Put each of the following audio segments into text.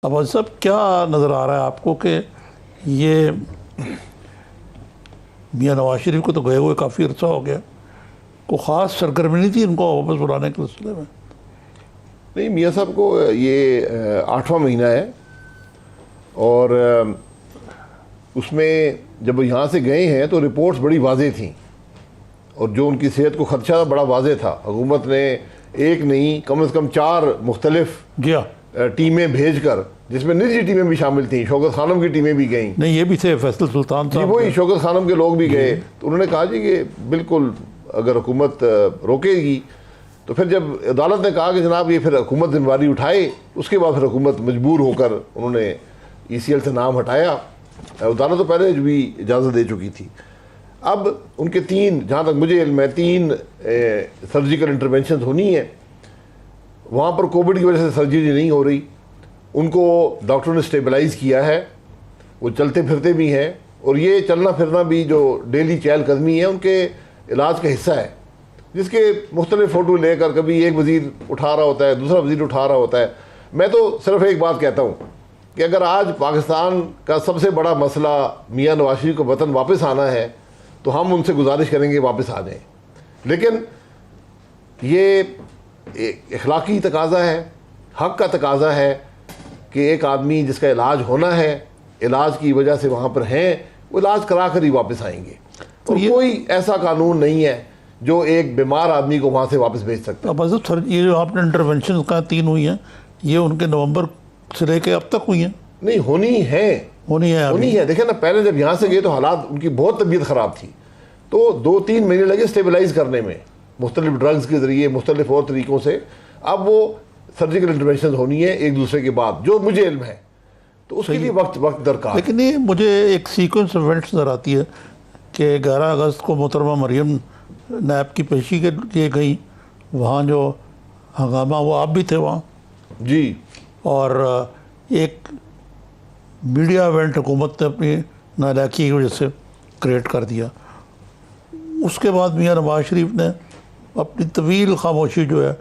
अब सब क्या नज़र आ रहा है आपको कि ये मियाँ नवाज शरीफ को तो गए हुए काफ़ी अर्सा हो गया, कोई ख़ास सरगर्मी नहीं थी इनको वापस बुलाने के सिलसिले में? नहीं, मियाँ साहब को ये 8वां महीना है और उसमें जब यहाँ से गए हैं तो रिपोर्ट्स बड़ी वाज़ेह थी और जो उनकी सेहत को ख़दशा बड़ा वाज़ेह था। हुकूमत ने एक नहीं कम से कम 4 मुख्तलिफ टीमें भेजकर, जिसमें निजी टीमें भी शामिल थी, शौकत खानम की टीमें भी गईं। नहीं, ये भी थे फैसल सुल्तान साहब, वही शौकत खानम के लोग भी गए। तो उन्होंने कहा जी कि बिल्कुल अगर हुकूमत रोकेगी तो फिर जब अदालत ने कहा कि जनाब ये फिर हुकूमत जिम्मेदारी उठाए, उसके बाद फिर हुकूमत मजबूर होकर उन्होंने ECL से नाम हटाया। अदालत तो पहले भी इजाज़त दे चुकी थी। अब उनके 3, जहाँ तक मुझे इल्म है, 3 सर्जिकल इंटरवेंशन होनी है। वहाँ पर कोविड की वजह से सर्जरी नहीं हो रही, उनको डॉक्टरों ने स्टेबलाइज़ किया है, वो चलते फिरते भी हैं और ये चलना फिरना भी जो डेली चहलकदमी है उनके इलाज का हिस्सा है, जिसके मुख्तलिफ फ़ोटो लेकर कभी एक वज़ीर उठा रहा होता है, दूसरा वज़ीर उठा रहा होता है। मैं तो सिर्फ एक बात कहता हूँ कि अगर आज पाकिस्तान का सबसे बड़ा मसला मियाँ नवाज शरीफ को वतन वापस आना है तो हम उनसे गुजारिश करेंगे वापस आ जाएँ। लेकिन ये इखलाकी तकाज़ा है, हक़ का तकाज़ा है कि एक आदमी जिसका इलाज होना है, इलाज की वजह से वहाँ पर हैं, वो इलाज करा कर ही वापस आएंगे। और कोई ऐसा कानून नहीं है जो एक बीमार आदमी को वहाँ से वापस भेज सकता है। अब सर ये जो आपने इंटरवेंशन का 3 हुई हैं, ये उनके नवंबर से लेकर अब तक हुई हैं? नहीं, होनी है। देखें ना, पहले जब यहाँ से गए तो हालात उनकी बहुत तबीयत ख़राब थी, तो 2-3 महीने लगे स्टेबलाइज करने में मुख्तलिफ ड्रग्स के ज़रिए, मुख्तलिफ और तरीक़ों से। अब वो सर्जिकल इंटरवेंशन होनी है एक दूसरे के बाद, जो मुझे इल्म है, तो उसके लिए वक्त दरकार। लेकिन ये मुझे एक सीक्वेंस इवेंट्स नज़र आती है कि 11 अगस्त को मोहतरमा मरियम नैब की पेशी के लिए गई, वहाँ जो हंगामा, वो आप भी थे वहाँ जी, और एक मीडिया इवेंट हुकूमत ने अपनी नालायकी की वजह से क्रिएट कर दिया। उसके बाद मियाँ नवाज शरीफ ने अपनी तवील खामोशी जो है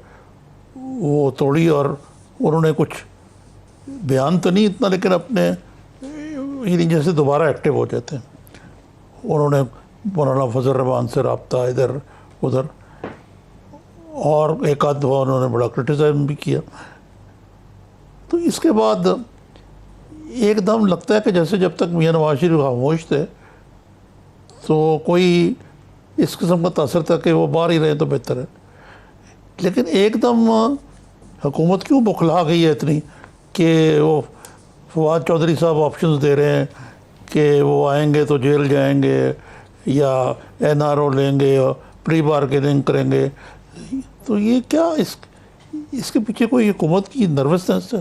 वो तोड़ी और उन्होंने कुछ बयान तो नहीं इतना, लेकिन अपने जैसे दोबारा एक्टिव हो जाते हैं। उन्होंने मौलाना फजल रहमान से रब्ता इधर उधर, और एक आध दफ़ा उन्होंने बड़ा क्रिटिसाइज़ भी किया। तो इसके बाद एकदम लगता है कि जैसे जब तक मियाँ नवाज शरीफ खामोश थे तो कोई इस किस्म का तासर था कि वो बाहर ही रहे तो बेहतर है। लेकिन एकदम हुकूमत क्यों बौखला गई है इतनी कि वो फवाद चौधरी साहब ऑप्शंस दे रहे हैं कि वो आएंगे तो जेल जाएंगे या NRO लेंगे या प्री बार्गेनिंग करेंगे। तो ये क्या इसके पीछे कोई हुकूमत की नर्वसनेस है?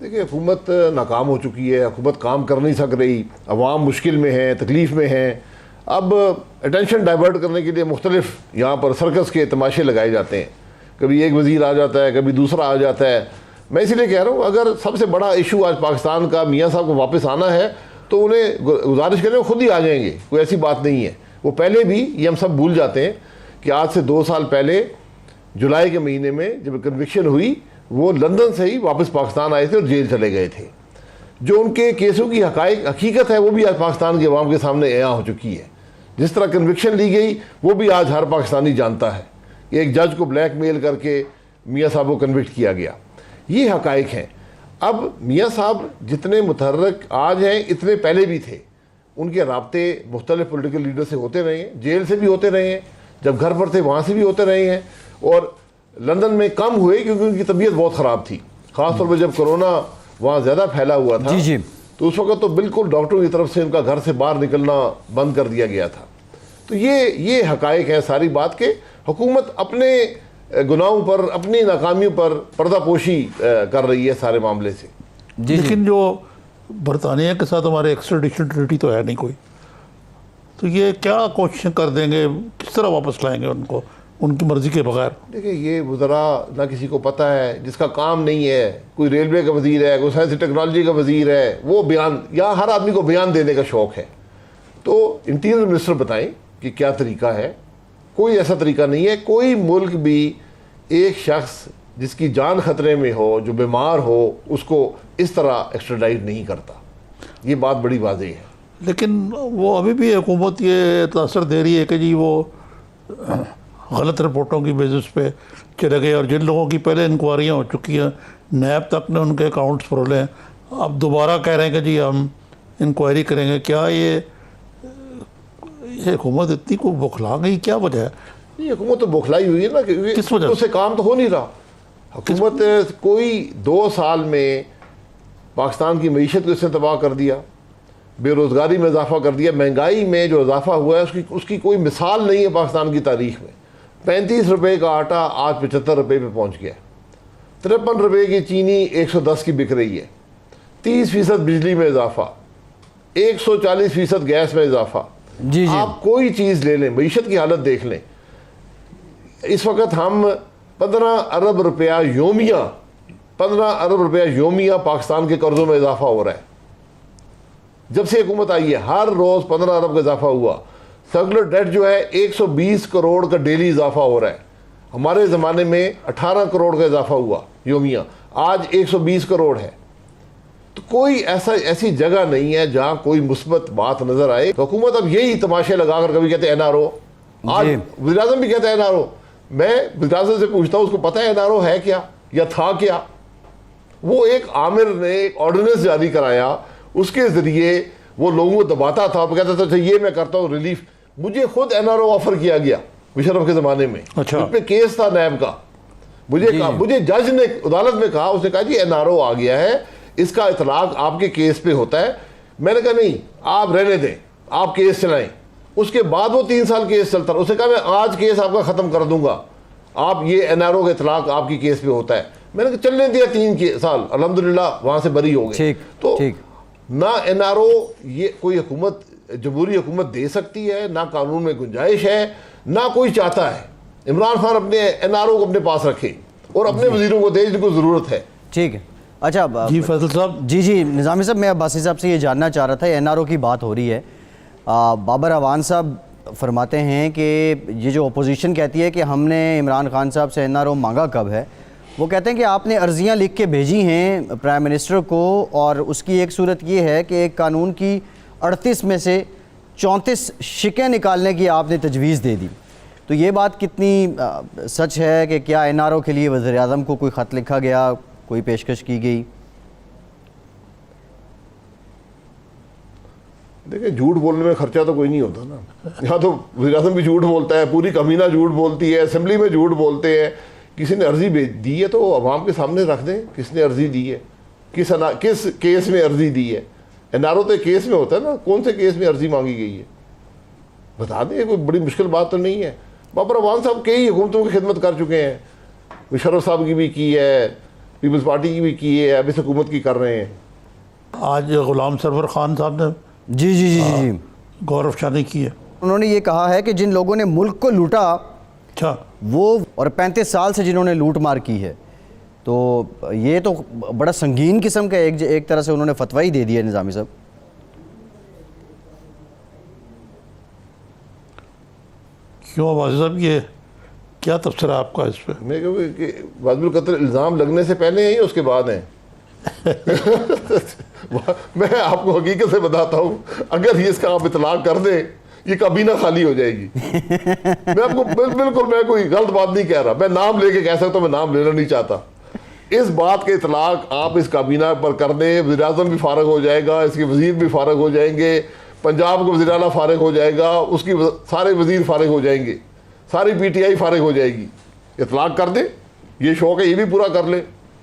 देखिए, हुकूमत नाकाम हो चुकी है, हुकूमत काम कर नहीं सक रही, अवाम मुश्किल में है, तकलीफ़ में है। अब अटेंशन डाइवर्ट करने के लिए मुख्तलिफ यहाँ पर सर्कस के तमाशे लगाए जाते हैं, कभी एक वज़ीर आ जाता है, कभी दूसरा आ जाता है। मैं इसीलिए कह रहा हूँ, अगर सबसे बड़ा इशू आज पाकिस्तान का मियाँ साहब को वापस आना है तो उन्हें गुजारिश करें, वो खुद ही आ जाएंगे, कोई ऐसी बात नहीं है। वो पहले भी, ये हम सब भूल जाते हैं कि आज से 2 साल पहले जुलाई के महीने में जब कन्विक्शन हुई, वो लंदन से ही वापस पाकिस्तान आए थे और जेल चले गए थे। जो उनके केसों की हकीकत है वो भी आज पाकिस्तान के अवाम के सामने अयां हो चुकी है। जिस तरह कन्विक्शन ली गई वो भी आज हर पाकिस्तानी जानता है कि एक जज को ब्लैकमेल करके मियाँ साहब को कन्विक्ट किया गया। ये हकाइक हैं। अब मियाँ साहब जितने मुतहर्रिक आज हैं, इतने पहले भी थे। उनके राब्ते मुख्तलिफ पोलिटिकल लीडर से होते रहे हैं, जेल से भी होते रहे हैं, जब घर पर थे वहाँ से भी होते रहे हैं, और लंदन में कम हुए क्योंकि उनकी तबीयत बहुत ख़राब थी। ख़ासतौर पर जब कोरोना वहाँ ज़्यादा फैला हुआ था जी, तो उस वक्त तो बिल्कुल डॉक्टरों की तरफ से उनका घर से बाहर निकलना बंद कर दिया गया था। तो ये हकाइक है सारी बात के। हुकूमत अपने गुनाहों पर, अपनी नाकामियों पर पर्दापोशी कर रही है सारे मामले से। लेकिन जो बरतानिया के साथ हमारे एक्स्ट्राडिशन ट्रीटी तो है नहीं कोई, तो ये क्या कोशिश कर देंगे, किस तरह वापस लाएंगे उनको उनकी मर्ज़ी के बगैर? देखिए, ये वज़रा ना किसी को पता है, जिसका काम नहीं है, कोई रेलवे का वज़ीर है, कोई साइंस टेक्नोलॉजी का वज़ीर है, वो बयान, यहाँ हर आदमी को बयान देने का शौक़ है। तो इंटीरियर मिनिस्टर बताएं कि क्या तरीका है। कोई ऐसा तरीका नहीं है। कोई मुल्क भी एक शख्स जिसकी जान खतरे में हो, जो बीमार हो, उसको इस तरह एक्स्ट्राडाइट नहीं करता। ये बात बड़ी वाज़ेह है। लेकिन वो अभी भी हुकूमत ये तासर दे रही है कि जी वो गलत रिपोर्टों की बेसिस पे चले गए, और जिन लोगों की पहले इंक्वायरियाँ हो चुकी हैं, नैब तक ने उनके अकाउंट्स फरोले हैं, अब दोबारा कह रहे हैं कि जी हम इंक्वायरी करेंगे। क्या ये हुकूमत इतनी को बौखला गई, क्या वजह है? ये हुकूमत तो बौखलाई हुई है ना, क्योंकि किस वजह उससे काम तो हो नहीं रहा। हुकूमत कोई 2 साल में पाकिस्तान की मईशत को इसने तबाह कर दिया, बेरोज़गारी में इजाफा कर दिया, महंगाई में जो इजाफा हुआ है उसकी कोई मिसाल नहीं है पाकिस्तान की तारीख में। 35 रुपये का आटा आज 75 रुपये पे पहुँच गया, 53 रुपये की चीनी 110 की बिक रही है, 30% बिजली में इजाफा, 140% गैस में इजाफा। जी जी। आप कोई चीज़ ले लें, मईशत की हालत देख लें। इस वक्त हम 15 अरब रुपया योमिया, 15 अरब रुपया योमिया पाकिस्तान के कर्जों में इजाफा हो रहा है। जब से हुकूमत आई है हर रोज़ 15 अरब का इजाफा हुआ। सर्कुलर डेट जो है 120 करोड़ का डेली इजाफा हो रहा है। हमारे ज़माने में 18 करोड़ का इजाफा हुआ योमिया, आज 120 करोड़ है। तो कोई ऐसी जगह नहीं है जहां कोई मुस्बत बात नजर आए। तो हुकूमत अब यही तमाशे लगाकर, कभी कहते हैं एनआरओ, आज वज़ीर आज़म भी कहता है एनआरओ। मैं वज़ीर आज़म से पूछता हूं उसको पता है एनआरओ है क्या या था क्या? वो एक आमिर ने एक ऑर्डिनेंस जारी कराया, उसके जरिए वो लोगों को दबाता था, कहता था अच्छा ये मैं करता हूँ रिलीफ। मुझे खुद एनआरओ ऑफर किया गया मुशर्रफ के ज़माने में। अच्छा। उस पर केस था नैब का। मुझे जज ने अदालत में कहा, उसने कहा जी एनआरओ आ गया है, इसका इतलाक आपके केस पे होता है। मैंने कहा नहीं, आप रहने दें, आप केस चलाएं। उसके बाद वो 3 साल केस चलता रहा। उसने कहा मैं आज केस आपका ख़त्म कर दूंगा, आप ये एनआरओ का इतलाक आपकी केस पे होता है। मैंने कहा चलने दिया 3 साल, अल्हम्दुलिल्लाह वहाँ से बरी हो गए। तो ना एनआरओ ये कोई हुकूमत, जमहूरी हुकूमत दे सकती है, ना कानून में गुंजाइश है, ना कोई चाहता है। इमरान खान अपने एनआरओ को अपने पास रखे और अपने वजीरों को दे जिनको ज़रूरत है। ठीक है। अच्छा जी फैसल साहब। जी निज़ामी साहब, मैं अब्बासी साहब से ये जानना चाह रहा था, एनआरओ की बात हो रही है। बाबर अवान साहब फरमाते हैं कि ये जो अपोजिशन कहती है कि हमने इमरान खान साहब से एनआरओ मांगा कब है, वो कहते हैं कि आपने अर्जियां लिख के भेजी हैं प्राइम मिनिस्टर को, और उसकी एक सूरत ये है कि एक कानून की 38 में से 34 शिकें निकालने की आपने तजवीज़ दे दी। तो ये बात कितनी सच है कि क्या एनआरओ के लिए वज़ीर आज़म को कोई ख़त लिखा गया, कोई पेशकश की गई? देखिए, झूठ बोलने में खर्चा तो कोई नहीं होता ना। यहाँ तो वज़ीर आज़म भी झूठ बोलता है, पूरी कमीना झूठ बोलती है, असेंबली में झूठ बोलते हैं। किसी ने अर्जी दी है तो अवाम के सामने रख दें किसने अर्जी दी है, किस केस में अर्जी दी है। एनआरओ तो केस में होता है ना, कौन से केस में अर्जी मांगी गई है बता दें, कोई बड़ी मुश्किल बात तो नहीं है। बाबर अवान साहब कई हुकूमतों की खिदमत कर चुके हैं, मुशर्रफ साहब की भी की है, पीपल्स पार्टी की भी की है, अब इस हुकूमत की कर रहे हैं। आज गुलाम सरवर खान साहब ने जी गौरवशानी की है। उन्होंने ये कहा है कि जिन लोगों ने मुल्क को लूटा, अच्छा, वो और 35 साल से जिन्होंने लूट मार की है, तो ये तो बड़ा संगीन किस्म का एक तरह से उन्होंने फतवा ही दे दिया निज़ामी साहब। क्यों वाजिद साहब, ये क्या तबसरा आपका इस पर? मैं कहूँ कि वाजिबुल कत्ल इल्ज़ाम लगने से पहले हैं या उसके बाद हैं? मैं आपको हकीकत से बताता हूँ, अगर ये इसका आप इतलाक कर दें, ये काबीना खाली हो जाएगी। मैं आपको बिल्कुल मैं कोई गलत बात नहीं कह रहा, मैं नाम लेके कह सकता हूँ, मैं नाम लेना नहीं चाहता। इस बात के इतलाक आप इस काबीना पर कर दें, वज़ीर आज़म भी फारग हो जाएगा, इसके वज़ीर भी फारग हो जाएंगे, पंजाब का वज़ीर आला फारग हो जाएगा, उसकी सारे वज़ीर फारग हो जाएंगे, सारी PTI फारग हो जाएगी। इतलाक कर दें, ये शौक़ है, ये भी पूरा कर लें।